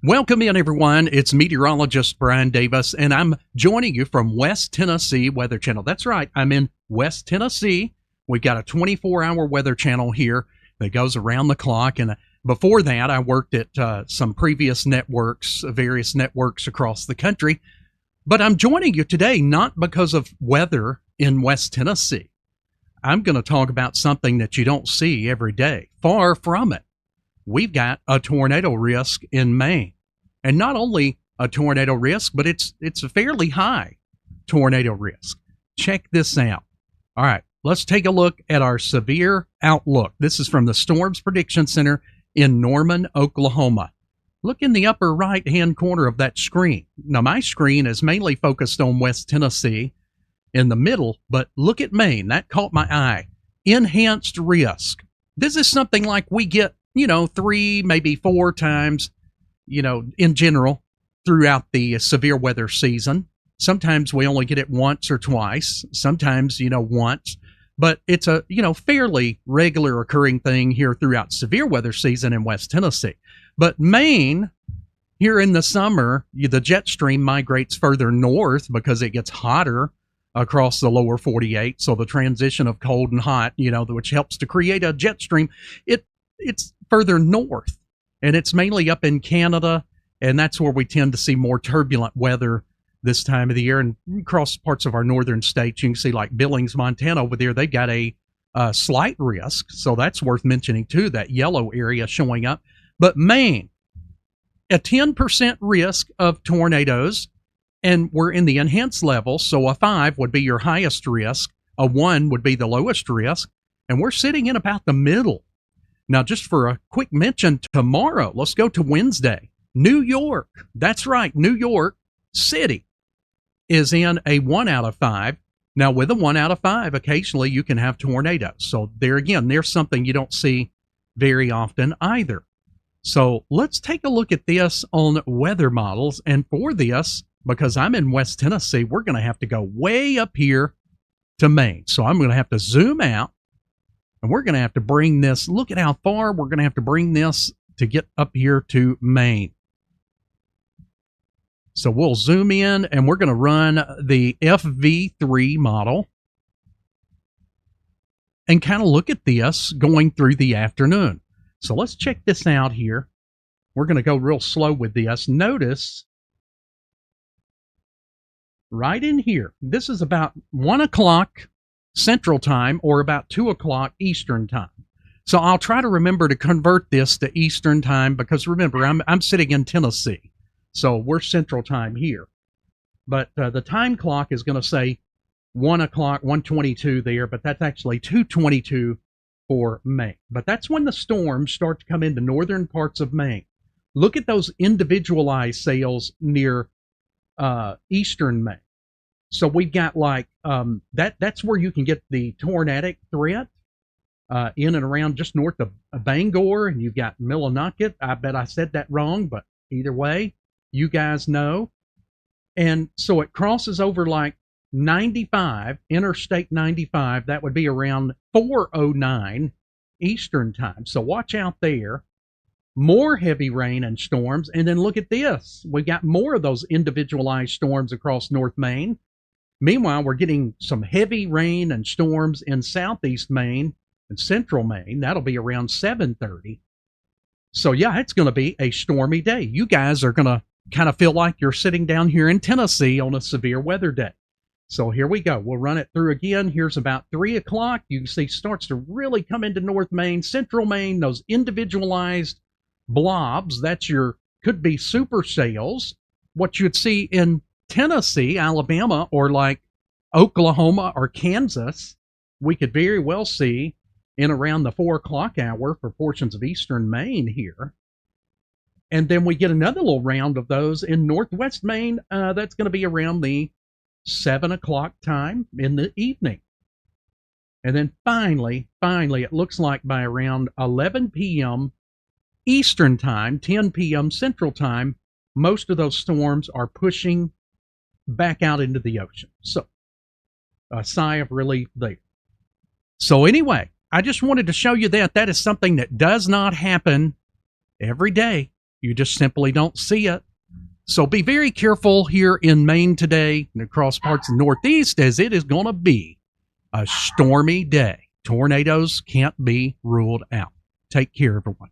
Welcome in, everyone. It's meteorologist Brian Davis, and I'm joining you from West Tennessee Weather Channel. That's right, I'm in West Tennessee. We've got a 24-hour weather channel here that goes around the clock, and before that, I worked at some previous networks, various networks across the country. But I'm joining you today not because of weather in West Tennessee. I'm going to talk about something that you don't see every day. Far from it. We've got a tornado risk in Maine. And not only a tornado risk, but it's a fairly high tornado risk. Check this out. All right, let's take a look at our severe outlook. This is from the Storms Prediction Center in Norman, Oklahoma. Look in the upper right-hand corner of that screen. Now, my screen is mainly focused on West Tennessee in the middle, but look at Maine. That caught my eye. Enhanced risk. This is something like we get 3, maybe 4 times, in general throughout the severe weather season. Sometimes we only get it once or twice, sometimes, once, but it's a, fairly regular occurring thing here throughout severe weather season in West Tennessee. But Maine, here in the summer, the jet stream migrates further north because it gets hotter across the lower 48. So the transition of cold and hot, which helps to create a jet stream, it's further north, and it's mainly up in Canada, and that's where we tend to see more turbulent weather this time of the year. And across parts of our northern states, you can see like Billings, Montana over there, they've got a slight risk, so that's worth mentioning too, that yellow area showing up. But Maine, a 10% risk of tornadoes, and we're in the enhanced level, so a 5 would be your highest risk, a 1 would be the lowest risk, and we're sitting in about the middle. Now, just for a quick mention, tomorrow, let's go to Wednesday. New York, that's right, New York City is in a 1 out of 5. Now, with a 1 out of 5, occasionally you can have tornadoes. So there again, there's something you don't see very often either. So let's take a look at this on weather models. And for this, because I'm in West Tennessee, we're going to have to go way up here to Maine. So I'm going to have to zoom out. And we're going to have to bring this, look at how far we're going to have to bring this to get up here to Maine. So we'll zoom in and we're going to run the FV3 model and kind of look at this going through the afternoon. So let's check this out here. We're going to go real slow with this. Notice right in here, this is about 1 o'clock Central Time or about 2 o'clock Eastern Time. So I'll try to remember to convert this to Eastern Time because remember, I'm sitting in Tennessee. So we're Central Time here. But the time clock is going to say 1 o'clock, 1:22 there, but that's actually 2:22 for Maine. But that's when the storms start to come into northern parts of Maine. Look at those individualized sails near eastern Maine. So we've got like that's where you can get the tornadic threat in and around just north of Bangor, and you've got Millinocket. I bet I said that wrong, but either way, you guys know. And so it crosses over like 95, Interstate 95. That would be around 4:09 Eastern Time. So watch out there. More heavy rain and storms. And then look at this. We've got more of those individualized storms across North Maine. Meanwhile, we're getting some heavy rain and storms in southeast Maine and central Maine. That'll be around 7:30. So yeah, it's going to be a stormy day. You guys are going to kind of feel like you're sitting down here in Tennessee on a severe weather day. So here we go. We'll run it through again. Here's about 3 o'clock. You can see starts to really come into North Maine, central Maine, those individualized blobs. That's could be supercells. What you'd see in Tennessee, Alabama, or like Oklahoma or Kansas, we could very well see in around the 4 o'clock hour for portions of eastern Maine here. And then we get another little round of those in northwest Maine. That's going to be around the 7 o'clock time in the evening. And then finally, it looks like by around 11 p.m. Eastern Time, 10 p.m. Central Time, most of those storms are pushing back out into the ocean. So a sigh of relief there. So anyway, I just wanted to show you that is something that does not happen every day. You just simply don't see it. So be very careful here in Maine today and across parts of the Northeast, as it is going to be a stormy day. Tornadoes can't be ruled out. Take care, everyone.